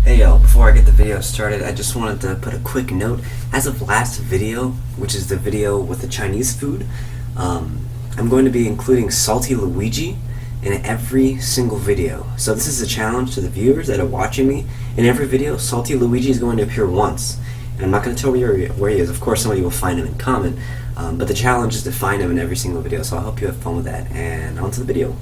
Hey y'all, before I get the video started, I just wanted to put a quick note. As of last video, which is the video with the Chinese food, I'm going to be including salty Luigi in every single video. So this is a challenge to the viewers that are watching me. In every video, salty Luigi is going to appear once. And I'm not going to tell where he is. Of course, somebody will find him and comment. But the challenge is to find him in every single video. So I hope you have fun with that. And on to the video.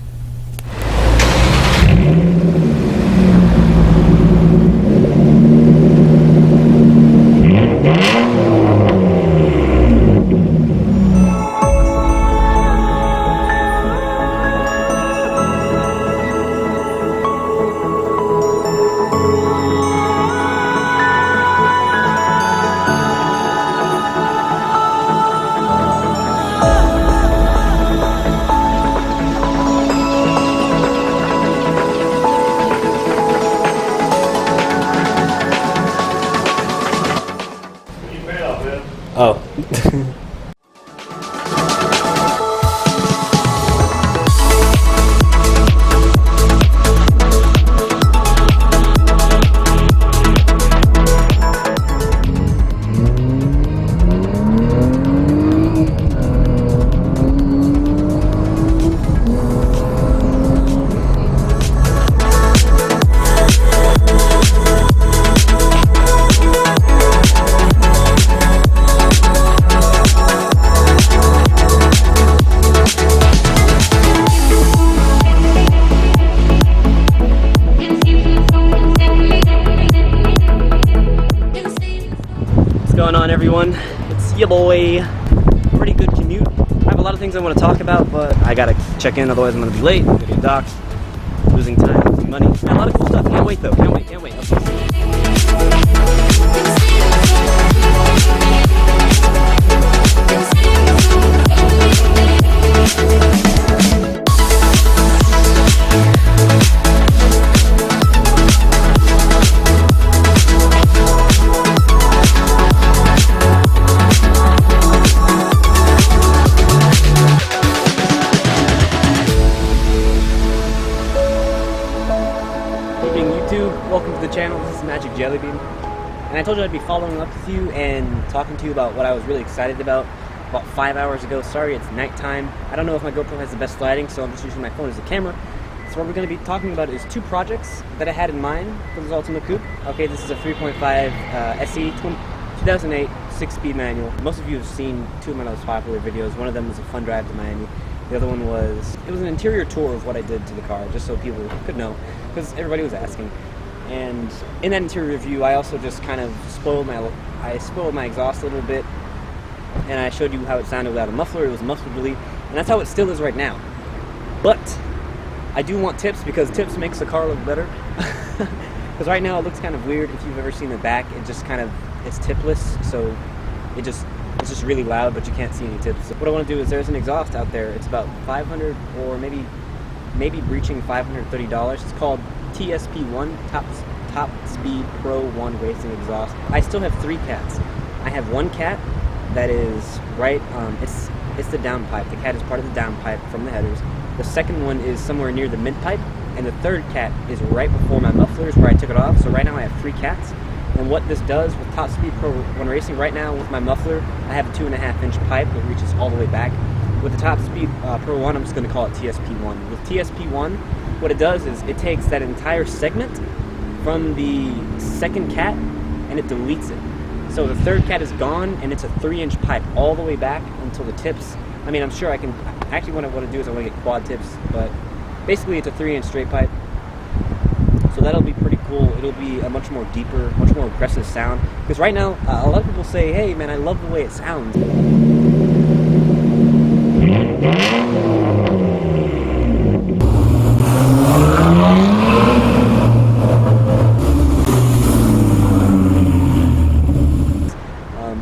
Oh. What's going on, everyone? It's your boy. Pretty good commute. I have a lot of things I want to talk about, but I gotta check in, otherwise I'm gonna be late. I'm gonna get docked, losing time, losing money. And a lot of cool stuff. Can't wait though. Can't wait. Welcome to the channel. This is Magic Jellybean, and I told you I'd be following up with you and talking to you about what I was really excited about 5 hours ago. Sorry, it's nighttime. I don't know if my GoPro has the best lighting, so I'm just using my phone as a camera. So what we're going to be talking about is two projects that I had in mind for this Altima Coupe. Okay, this is a 3.5 SE 2008 6-speed manual. Most of you have seen two of my most popular videos. One of them was a fun drive to Miami. The other one was an interior tour of what I did to the car, just so people could know, because everybody was asking. And in that interior review, I also just kind of spoiled my exhaust a little bit, and I showed you how it sounded without a muffler. It was muffler delete, and that's how it still is right now. But I do want tips, because tips makes the car look better. Because right now it looks kind of weird. If you've ever seen the back, it's tipless, so it's just really loud, but you can't see any tips. So what I want to do is, there's an exhaust out there. It's about $500 or maybe breaching $530. It's called TSP1, Top Speed Pro 1 Racing Exhaust. I still have three cats. I have one cat that is right, it's the downpipe. The cat is part of the downpipe from the headers. The second one is somewhere near the midpipe, and the third cat is right before my mufflers where I took it off. So right now I have three cats. And what this does with Top Speed Pro 1 Racing, right now with my muffler, I have a 2.5-inch pipe that reaches all the way back. With the Top Speed Pro 1, I'm just going to call it TSP1. With TSP1, what it does is it takes that entire segment from the second cat and it deletes it. So the third cat is gone, and it's a 3-inch pipe all the way back until the tips. I mean, I'm sure I can, actually what I want to do is I want to get quad tips, but basically it's a 3-inch straight pipe. So that'll be pretty cool. It'll be a much more deeper, much more aggressive sound. Because right now, a lot of people say, hey man, I love the way it sounds.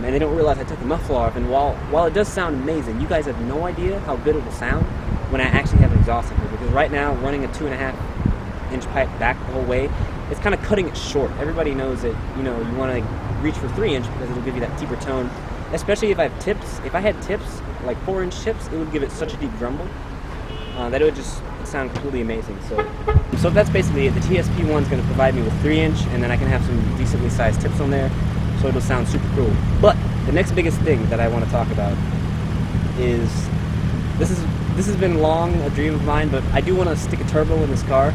And they don't realize I took the muffler off, and while it does sound amazing, you guys have no idea how good it will sound when I actually have an exhaust in here. Because right now, running a 2.5-inch pipe back the whole way, it's kind of cutting it short. Everybody knows that, you want to reach for 3-inch because it'll give you that deeper tone. Especially if I have tips. If I had tips, like 4-inch tips, it would give it such a deep grumble that it would just sound completely amazing. So that's basically it. The TSP1 is going to provide me with 3-inch, and then I can have some decently sized tips on there, so it'll sound super cool. But the next biggest thing that I want to talk about is this has been long a dream of mine, but I do want to stick a turbo in this car.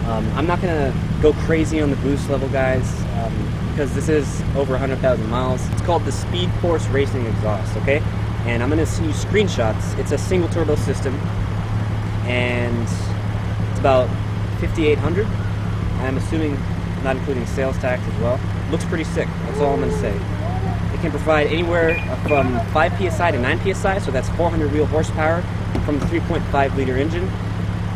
I'm not going to go crazy on the boost level, guys, because this is over 100,000 miles. It's called the Speed Force Racing Exhaust, okay? And I'm going to send you screenshots. It's a single turbo system, and it's about 5,800. I'm assuming not including sales tax as well. Looks pretty sick, that's all I'm going to say. It can provide anywhere from 5 psi to 9 psi, so that's 400 wheel horsepower from the 3.5 liter engine,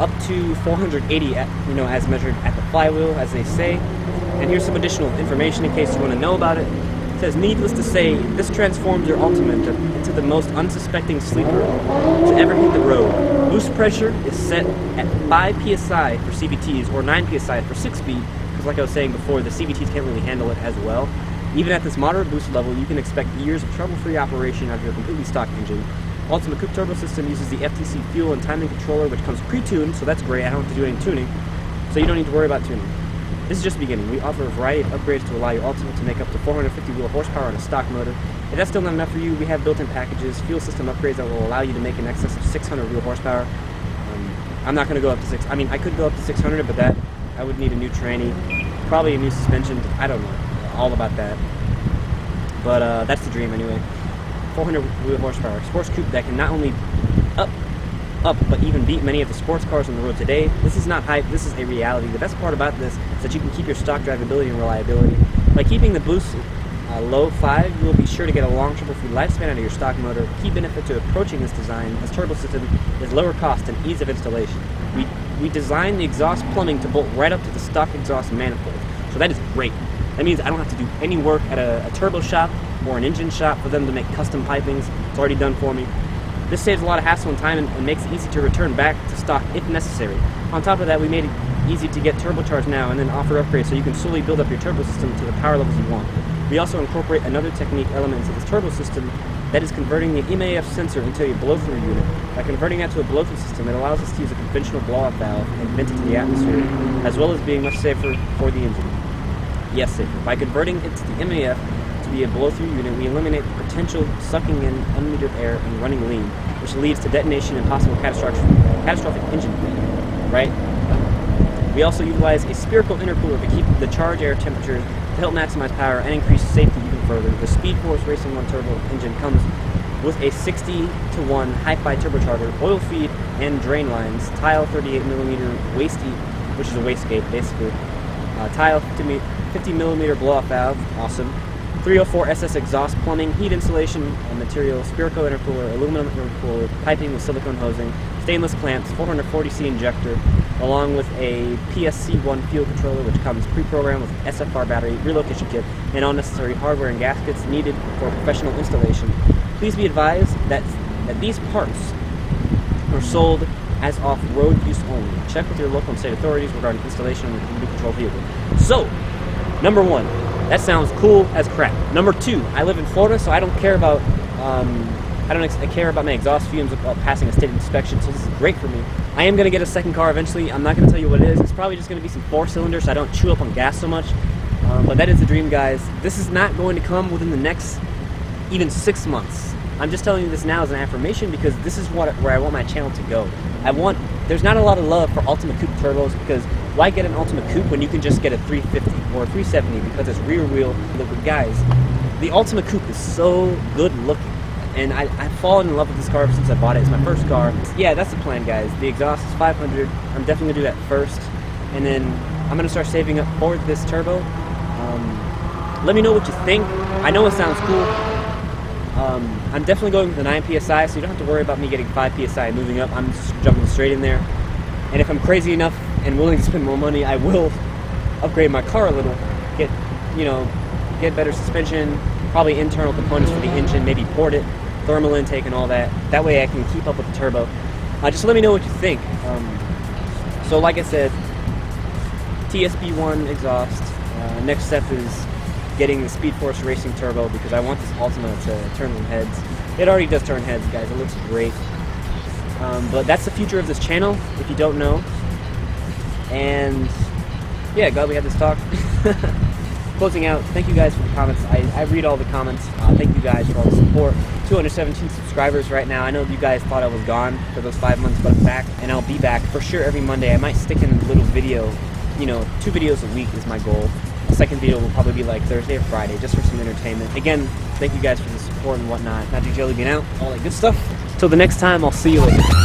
up to 480, as measured at the flywheel, as they say. And here's some additional information in case you want to know about it. It says, needless to say, this transforms your Altima into the most unsuspecting sleeper to ever hit the road. Boost pressure is set at 5 psi for CVTs or 9 psi for 6-speed, because like I was saying before, the CVTs can't really handle it as well. Even at this moderate boost level, you can expect years of trouble-free operation out of your completely stock engine. Altima Coupe turbo system uses the FTC fuel and timing controller, which comes pre-tuned, so that's great. I don't have to do any tuning, so you don't need to worry about tuning. This is just the beginning. We offer a variety of upgrades to allow your Altima to make up to 450 wheel horsepower on a stock motor. If that's still not enough for you, we have built-in packages, fuel system upgrades that will allow you to make an excess of 600 wheel horsepower. I'm not going to go up to I could go up to 600, but that I would need a new tranny, probably a new suspension. I don't know all about that, but that's the dream anyway. 400 wheel horsepower sports coupe that can not only up, but even beat many of the sports cars on the road today. This is not hype, this is a reality. The best part about this is that you can keep your stock drivability and reliability. By keeping the boost low 5, you will be sure to get a long trouble-free lifespan out of your stock motor. Key benefit to approaching this design, this turbo system, is lower cost and ease of installation. We designed the exhaust plumbing to bolt right up to the stock exhaust manifold, so that is great. That means I don't have to do any work at a turbo shop or an engine shop for them to make custom pipings. It's already done for me. This saves a lot of hassle and time and makes it easy to return back to stock if necessary. On top of that, we made it easy to get turbocharged now and then offer upgrades so you can slowly build up your turbo system to the power levels you want. We also incorporate another technique element into this turbo system, that is converting the MAF sensor into a blow-through unit. By converting that to a blow-through system, it allows us to use a conventional blow-off valve and vent it to the atmosphere, as well as being much safer for the engine. Yes, safer. By converting it to the MAF to be a blow-through unit, we eliminate the potential sucking in unmetered air and running lean, which leads to detonation and possible catastrophic engine failure, right? We also utilize a spherical intercooler to keep the charge air temperature to help maximize power and increase safety even further. The Speed Force Racing 1 turbo engine comes with a 60-to-1 hi-fi turbocharger, oil feed and drain lines, tile 38mm waste heat, which is a wastegate basically, tile 50mm blow-off valve, awesome, 304 SS exhaust plumbing, heat insulation material, spherical intercooler, aluminum intercooler, piping with silicone hosing, stainless clamps, 440C injector, along with a PSC1 fuel controller, which comes pre-programmed with SFR battery, relocation kit, and all necessary hardware and gaskets needed for professional installation. Please be advised that these parts are sold as off-road use only. Check with your local and state authorities regarding installation of a new control vehicle. So, number 1, that sounds cool as crap. Number 2, I live in Florida, so I don't care about I care about my exhaust fumes while passing a state inspection, so this is great for me. I am going to get a second car eventually. I'm not going to tell you what it is. It's probably just going to be some 4-cylinder so I don't chew up on gas so much. But that is the dream, guys. This is not going to come within the next even 6 months. I'm just telling you this now as an affirmation because this is where I want my channel to go. There's not a lot of love for Altima Coupe turbos because why get an Altima Coupe when you can just get a 350 or a 370 because it's rear wheel. Look, guys, the Altima Coupe is so good looking. And I've fallen in love with this car ever since I bought it. It's my first car. Yeah, that's the plan, guys. The exhaust is 500. I'm definitely going to do that first. And then I'm going to start saving up for this turbo. Let me know what you think. I know it sounds cool. I'm definitely going with the 9 PSI, so you don't have to worry about me getting 5 PSI and moving up. I'm just jumping straight in there. And if I'm crazy enough and willing to spend more money, I will upgrade my car a little. Get better suspension, probably internal components for the engine, maybe port it, thermal intake and all that. That way I can keep up with the turbo. Just let me know what you think. So like I said, TSP1 exhaust. Next step is getting the Speed Force Racing Turbo because I want this Altima to turn some heads. It already does turn heads, guys. It looks great. But that's the future of this channel, if you don't know. And yeah, glad we had this talk. Closing out, thank you guys for the comments. I read all the comments. Thank you guys for all the support. 217 subscribers right now. I know you guys thought I was gone for those 5 months, but I'm back, and I'll be back for sure every Monday. I might stick in a little video, you know, 2 videos a week is my goal. The second video will probably be like Thursday or Friday, just for some entertainment. Again, thank you guys for the support and whatnot. Magic Jellybean out, all that good stuff. Till the next time, I'll see you later.